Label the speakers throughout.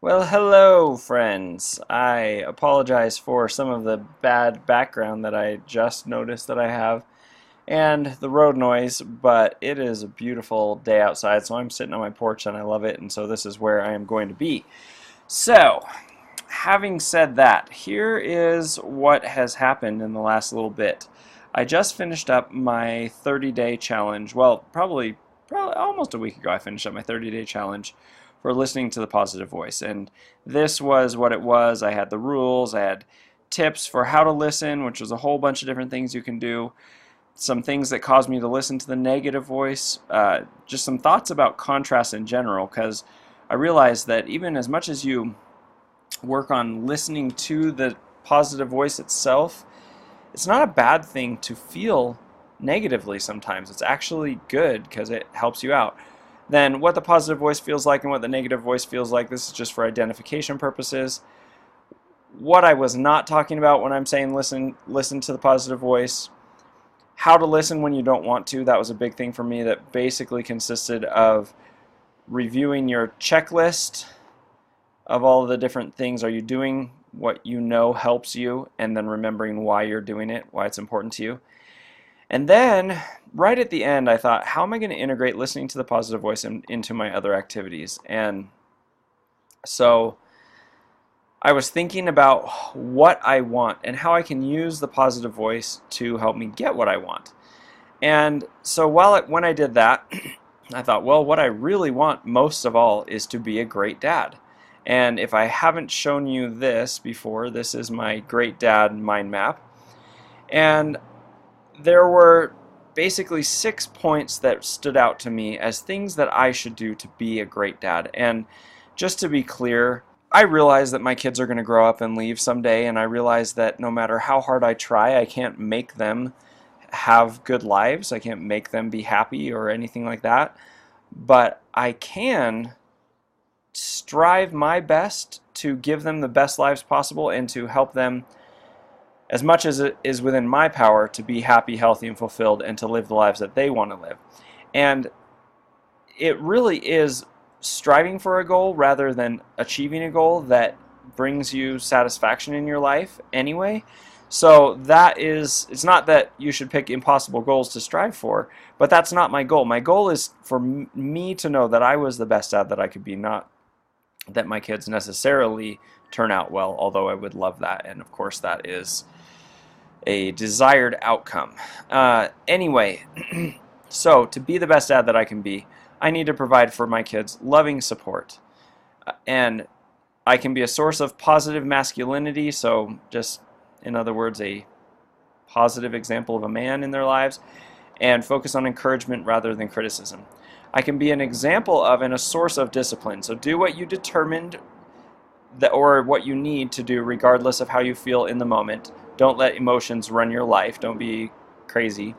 Speaker 1: Well, hello, friends. I apologize for some of the bad background that I just noticed that I have and the road noise, but it is a beautiful day outside, so I'm sitting on my porch and I love it, and so this is where I am going to be. So, having said that, here is what has happened in the last little bit. I just finished up my 30-day challenge. Well, probably almost a week ago I finished up my 30-day challenge for listening to the positive voice. And this was what it was. I had the rules, I had tips for how to listen, which was a whole bunch of different things you can do, some things that caused me to listen to the negative voice, just some thoughts about contrast in general, because I realized that even as much as you work on listening to the positive voice itself, it's not a bad thing to feel negatively sometimes. It's actually good because it helps you out. Then what the positive voice feels like and what the negative voice feels like, this is just for identification purposes. What I was not talking about when I'm saying listen to the positive voice, how to listen when you don't want to, that was a big thing for me that basically consisted of reviewing your checklist of all of the different things. Are you doing what you know helps you, and then remembering why you're doing it, why it's important to you. And then, right at the end, I thought, how am I going to integrate listening to the positive voice into my other activities? And so I was thinking about what I want and how I can use the positive voice to help me get what I want. And so when I did that, I thought, well, what I really want most of all is to be a great dad. And if I haven't shown you this before, this is my great dad mind map. And there were basically 6 points that stood out to me as things that I should do to be a great dad. And just to be clear, I realize that my kids are going to grow up and leave someday, and I realize that no matter how hard I try, I can't make them have good lives. I can't make them be happy or anything like that. But I can strive my best to give them the best lives possible and to help them as much as it is within my power to be happy, healthy, and fulfilled and to live the lives that they want to live. And it really is striving for a goal rather than achieving a goal that brings you satisfaction in your life anyway. So that is, it's not that you should pick impossible goals to strive for, but that's not my goal. My goal is for me to know that I was the best dad that I could be, not that my kids necessarily turn out well, although I would love that, and of course that is a desired outcome. Anyway, so to be the best dad that I can be, I need to provide for my kids loving support. And I can be a source of positive masculinity, so just, in other words, a positive example of a man in their lives, and focus on encouragement rather than criticism. I can be an example of and a source of discipline, so do what you determined or what you need to do regardless of how you feel in the moment. Don't let emotions run your life. Don't be crazy.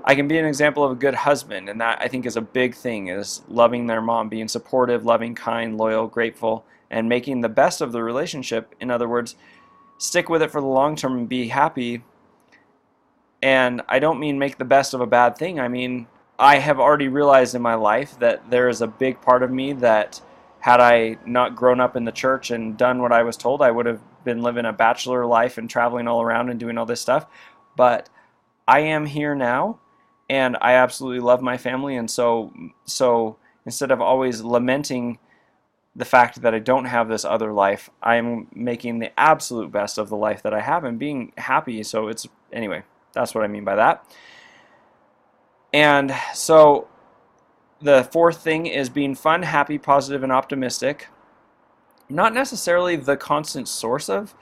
Speaker 1: I can be an example of a good husband, and that I think is a big thing, is loving their mom, being supportive, loving, kind, loyal, grateful, and making the best of the relationship. In other words, stick with it for the long term and be happy. And I don't mean make the best of a bad thing. I mean, I have already realized in my life that there is a big part of me that, had I not grown up in the church and done what I was told, I would have been living a bachelor life and traveling all around and doing all this stuff. But I am here now, and I absolutely love my family, and so instead of always lamenting the fact that I don't have this other life, I am making the absolute best of the life that I have and being happy. So anyway, that's what I mean by that. And so the fourth thing is being fun, happy, positive, and optimistic. Not necessarily the constant source of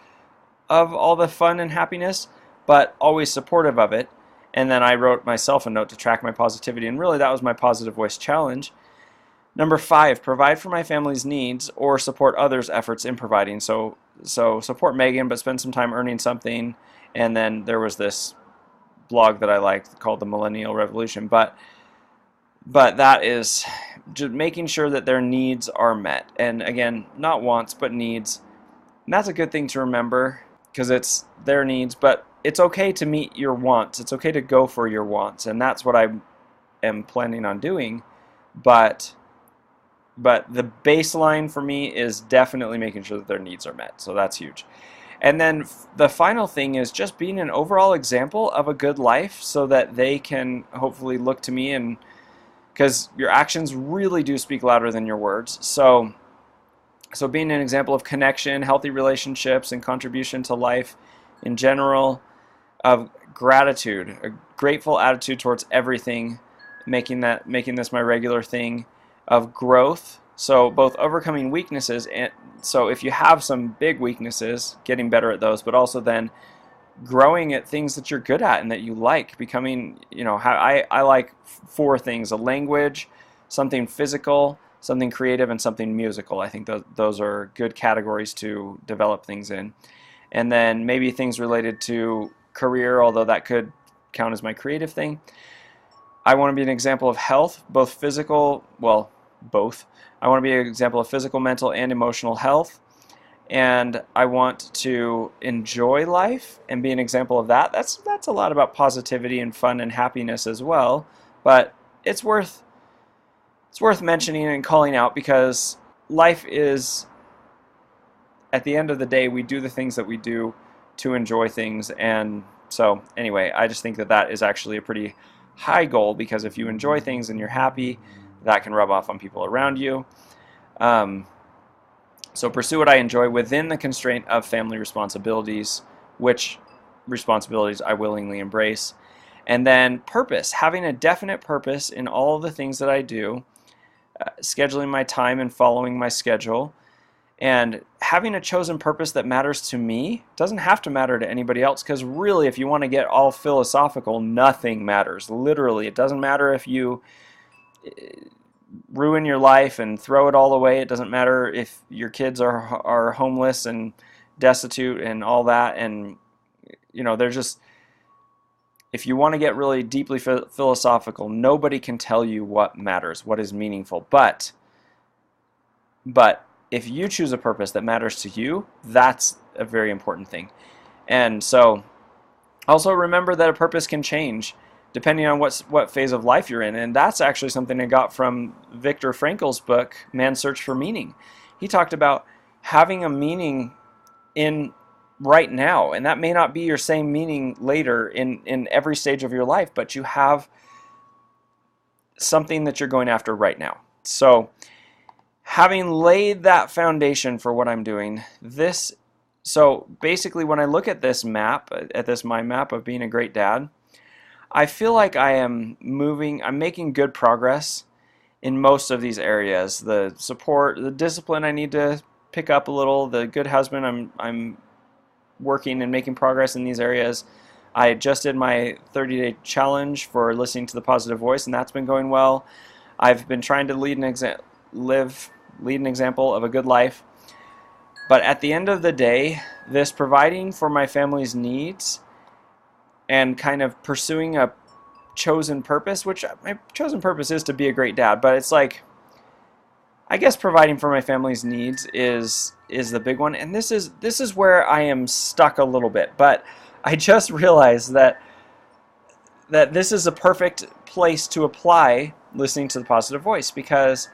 Speaker 1: all the fun and happiness, but always supportive of it. And then I wrote myself a note to track my positivity, and really that was my positive voice challenge. Number 5, provide for my family's needs or support others' efforts in providing. So support Megan, but spend some time earning something. And then there was this blog that I liked called The Millennial Revolution. But that is just making sure that their needs are met. And again, not wants, but needs. And that's a good thing to remember because it's their needs, but it's okay to meet your wants. It's okay to go for your wants. And that's what I am planning on doing. But but the baseline for me is definitely making sure that their needs are met. So that's huge. And then the final thing is just being an overall example of a good life so that they can hopefully look to me, and because your actions really do speak louder than your words. So being an example of connection, healthy relationships, and contribution to life in general, of gratitude, a grateful attitude towards everything, making this my regular thing, of growth. So both overcoming weaknesses, and so if you have some big weaknesses, getting better at those, but also then growing at things that you're good at and that you like, becoming, I like four things: a language, something physical, something creative, and something musical. I think those are good categories to develop things in. And then maybe things related to career, although that could count as my creative thing. I want to be an example of health, both physical, well, both. I want to be an example of physical, mental, and emotional health. And I want to enjoy life and be an example of that. That's a lot about positivity and fun and happiness as well. But it's worth mentioning and calling out, because life is, at the end of the day, we do the things that we do to enjoy things. And so anyway, I just think that is actually a pretty high goal, because if you enjoy things and you're happy, that can rub off on people around you. So pursue what I enjoy within the constraint of family responsibilities, which responsibilities I willingly embrace. And then purpose, having a definite purpose in all of the things that I do, scheduling my time and following my schedule, and having a chosen purpose that matters to me. Doesn't have to matter to anybody else, because really, if you want to get all philosophical, nothing matters. Literally, it doesn't matter if you ruin your life and throw it all away. It doesn't matter if your kids are homeless and destitute and all that. And they're just, if you want to get really deeply philosophical, nobody can tell you what matters, what is meaningful. But if you choose a purpose that matters to you, that's a very important thing. And so also remember that a purpose can change depending on what phase of life you're in. And that's actually something I got from Viktor Frankl's book, Man's Search for Meaning. He talked about having a meaning in right now, and that may not be your same meaning later in every stage of your life, but you have something that you're going after right now. So having laid that foundation for what I'm doing, so basically when I look at this map, at this mind map of being a great dad, I feel like I'm making good progress in most of these areas. The support, the discipline I need to pick up a little, the good husband, I'm working and making progress in these areas. I just did my 30-day challenge for listening to the positive voice, and that's been going well. I've been trying to lead an example of a good life. But at the end of the day, this providing for my family's needs and kind of pursuing a chosen purpose, which my chosen purpose is to be a great dad, but it's like, I guess providing for my family's needs is the big one. And this is where I am stuck a little bit. But I just realized that this is a perfect place to apply listening to the positive voice, because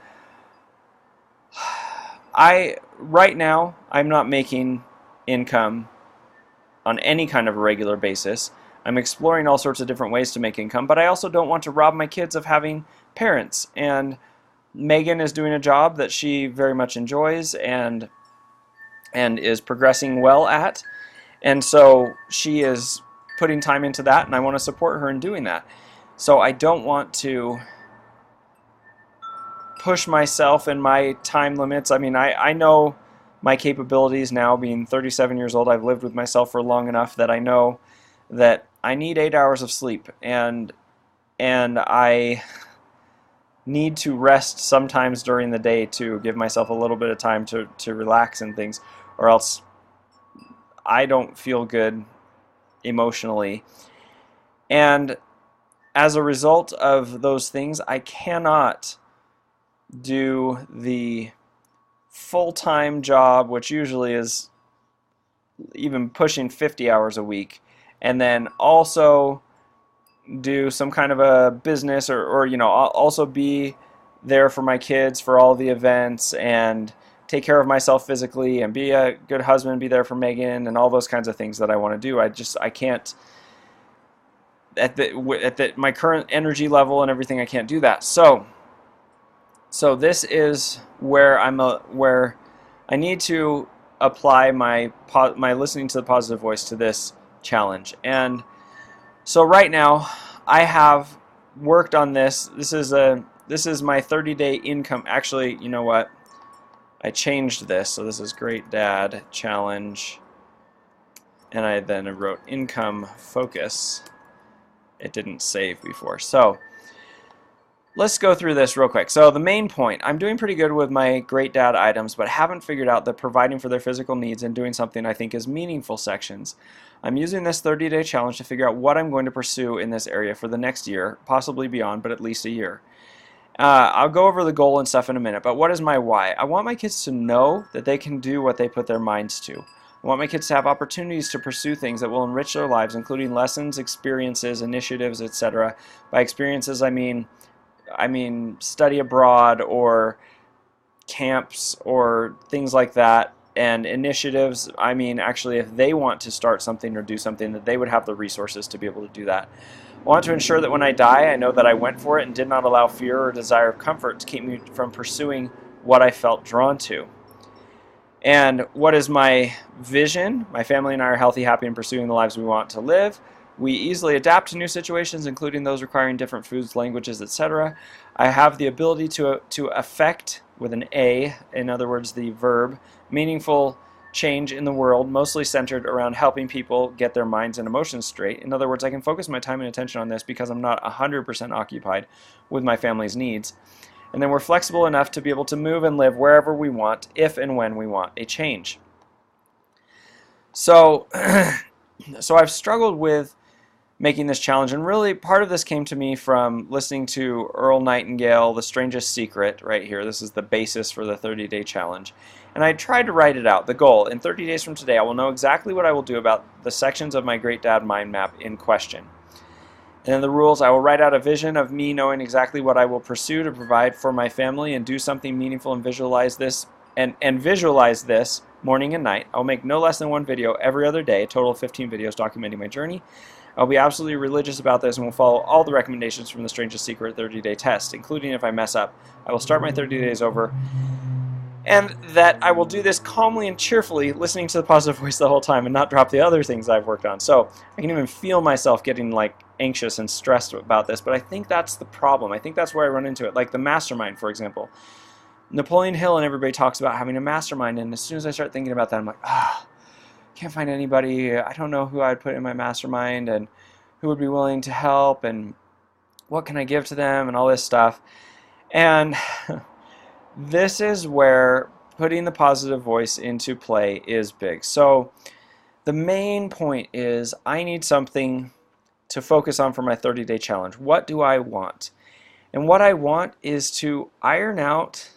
Speaker 1: right now I'm not making income on any kind of a regular basis. I'm exploring all sorts of different ways to make income, but I also don't want to rob my kids of having parents. And Megan is doing a job that she very much enjoys and is progressing well at. And so she is putting time into that, and I want to support her in doing that. So I don't want to push myself and my time limits. I mean, I know my capabilities now, being 37 years old. I've lived with myself for long enough that I know that I need 8 hours of sleep, and I need to rest sometimes during the day to give myself a little bit of time to relax and things, or else I don't feel good emotionally. And as a result of those things, I cannot do the full-time job, which usually is even pushing 50 hours a week, and then also do some kind of a business, or also be there for my kids for all the events and take care of myself physically and be a good husband, be there for Megan and all those kinds of things that I want to do. I can't at my current energy level and everything. I can't do that. So this is where where I need to apply my listening to the positive voice to this challenge. And so right now I have worked on this. This is my 30-day income. Actually, you know what? I changed this. So this is Great Dad Challenge. And I then wrote income focus. It didn't save before. So let's go through this real quick. So the main point, I'm doing pretty good with my Great Dad items, but haven't figured out the providing for their physical needs and doing something I think is meaningful sections. I'm using this 30-day challenge to figure out what I'm going to pursue in this area for the next year, possibly beyond, but at least a year. I'll go over the goal and stuff in a minute, but what is my why? I want my kids to know that they can do what they put their minds to. I want my kids to have opportunities to pursue things that will enrich their lives, including lessons, experiences, initiatives, etc. By experiences, I mean study abroad or camps or things like that. And initiatives, I mean actually if they want to start something or do something, that they would have the resources to be able to do that. I want to ensure that when I die, I know that I went for it and did not allow fear or desire of comfort to keep me from pursuing what I felt drawn to. And what is my vision? My family and I are healthy, happy, and pursuing the lives we want to live. We easily adapt to new situations, including those requiring different foods, languages, etc. I have the ability to affect, with an A, in other words, the verb, meaningful change in the world, mostly centered around helping people get their minds and emotions straight. In other words, I can focus my time and attention on this because I'm not 100% occupied with my family's needs. And then we're flexible enough to be able to move and live wherever we want, if and when we want a change. So I've struggled with making this challenge, and really part of this came to me from listening to Earl Nightingale, The Strangest Secret, right here. This is the basis for the 30-day challenge. And I tried to write it out. The goal, in 30 days from today, I will know exactly what I will do about the sections of my Great Dad mind map in question. And then the rules, I will write out a vision of me knowing exactly what I will pursue to provide for my family and do something meaningful and visualize this morning and night. I'll make no less than one video every other day, a total of 15 videos documenting my journey. I'll be absolutely religious about this and will follow all the recommendations from the Strangest Secret 30-day test, including if I mess up. I will start my 30 days over, and that I will do this calmly and cheerfully, listening to the positive voice the whole time and not drop the other things I've worked on. So I can even feel myself getting like anxious and stressed about this, but I think that's the problem. I think that's where I run into it. Like the mastermind, for example. Napoleon Hill and everybody talks about having a mastermind, and as soon as I start thinking about that, I'm like, can't find anybody. I don't know who I'd put in my mastermind and who would be willing to help and what can I give to them and all this stuff. And this is where putting the positive voice into play is big. So the main point is I need something to focus on for my 30-day challenge. What do I want? And what I want is to iron out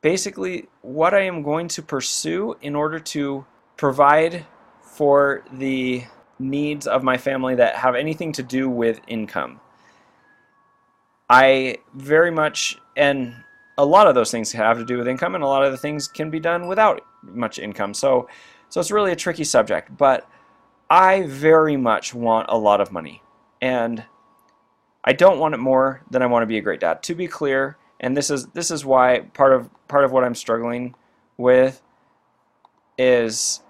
Speaker 1: basically what I am going to pursue in order to provide for the needs of my family that have anything to do with income. I very much, and a lot of those things have to do with income, and a lot of the things can be done without much income. So it's really a tricky subject, but I very much want a lot of money, and I don't want it more than I want to be a great dad. To be clear, and this is why part of what I'm struggling with is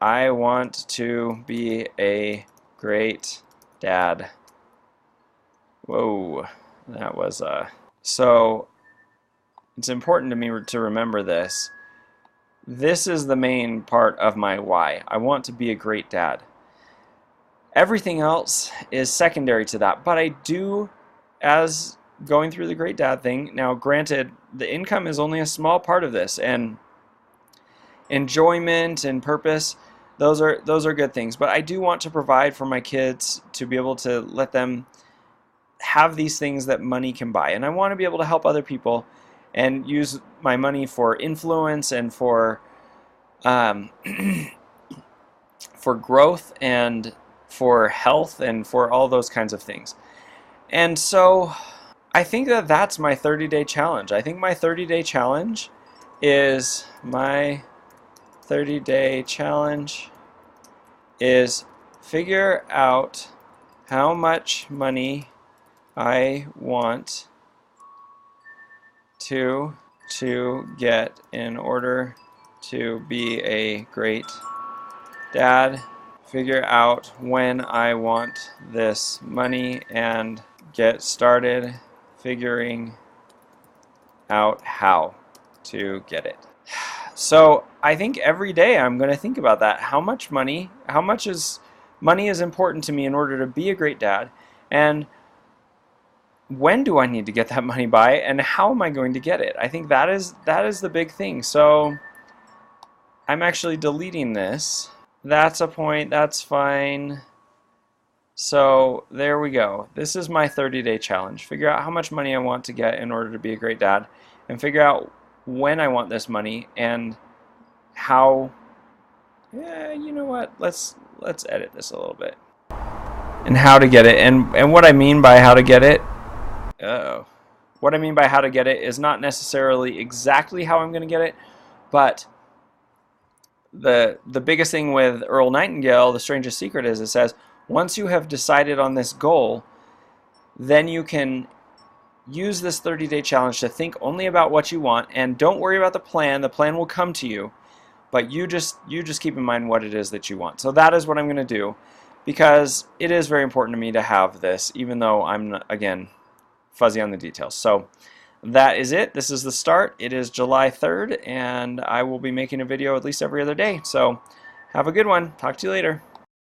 Speaker 1: I want to be a great dad. Whoa, that was so it's important to me to remember this. This is the main part of my why. I want to be a great dad. Everything else is secondary to that, but I do, as going through the great dad thing, now granted, the income is only a small part of this, and enjoyment and purpose, those are good things, but I do want to provide for my kids to be able to let them have these things that money can buy, and I want to be able to help other people and use my money for influence and for for growth and for health and for all those kinds of things. And so I think that that's my 30-day challenge. I think my 30-day challenge is figure out how much money I want to get in order to be a great dad. Figure out when I want this money and get started figuring out how to get it. So I think every day I'm going to think about that. How much money is important to me in order to be a great dad, and when do I need to get that money by, and how am I going to get it? I think that is the big thing. So I'm actually deleting this. That's a point, that's fine. So there we go. This is my 30-day challenge. Figure out how much money I want to get in order to be a great dad, and figure out when I want this money and how. Yeah, you know what? Let's edit this a little bit. And how to get it, and what I mean by how to get it. What I mean by how to get it is not necessarily exactly how I'm going to get it, but the biggest thing with Earl Nightingale, The Strangest Secret, is it says once you have decided on this goal, then you can use this 30-day challenge to think only about what you want, and don't worry about the plan. The plan will come to you, but you just keep in mind what it is that you want. So that is what I'm going to do, because it is very important to me to have this, even though I'm, again, fuzzy on the details. So that is it. This is the start. It is July 3rd, and I will be making a video at least every other day. So have a good one. Talk to you later.